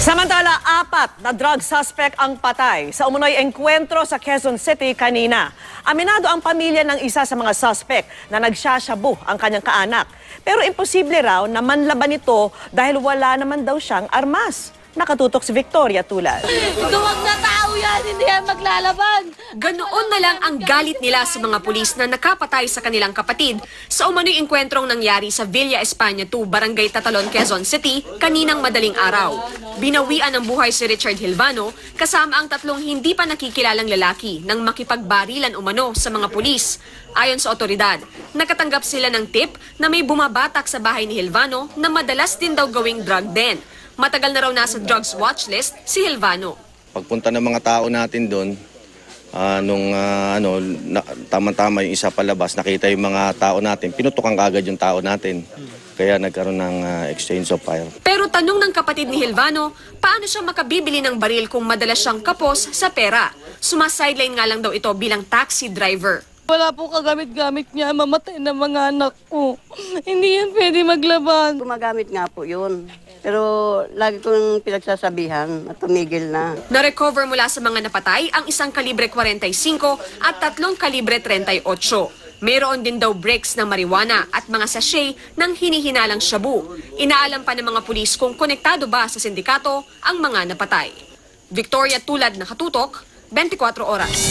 Samantala, 4 na drug suspect ang patay sa umunoy engkwentro sa Quezon City kanina. Aminado ang pamilya ng isa sa mga suspect na nagsasyabu ang kanyang kaanak. Pero imposible raw na manlaban ito dahil wala naman daw siyang armas. Nakatutok si Victoria Tulad. Duwag na tao yan, hindi yan maglalaban. Ganoon na lang ang galit nila sa mga pulis na nakapatay sa kanilang kapatid sa umano'y engkwentrong nangyari sa Villa España 2, Barangay Tatalon, Quezon City, kaninang madaling araw. Binawian ng buhay si Richard Hilvano kasama ang 3 hindi pa nakikilalang lalaki nang makipagbarilan umano sa mga pulis. Ayon sa otoridad, nakatanggap sila ng tip na may bumabatak sa bahay ni Hilvano na madalas din daw gawing drug den. Matagal na raw nasa drugs watch list si Hilvano. Pagpunta ng mga tao natin doon, tama-tama yung isa palabas, nakita yung mga tao natin, pinutukan kaagad yung tao natin. Kaya nagkaroon ng exchange of fire. Pero tanong ng kapatid ni Hilvano, paano siya makabibili ng baril kung madalas siyang kapos sa pera? Sumasideline nga lang daw ito bilang taxi driver. Wala po kagamit-gamit niya, mamatay na mga anak ko. Hindi yan pwede maglaban. Gumagamit nga po yun. Pero lagi kong pinagsasabihan at tumigil na. Na-recover mula sa mga napatay ang isang kalibre 45 at 3 kalibre 38. Meron din daw bricks ng marijuana at mga sachet ng hinihinalang shabu. Inaalam pa ng mga pulis kung konektado ba sa sindikato ang mga napatay. Victoria Tulad, Nakatutok, 24 Oras.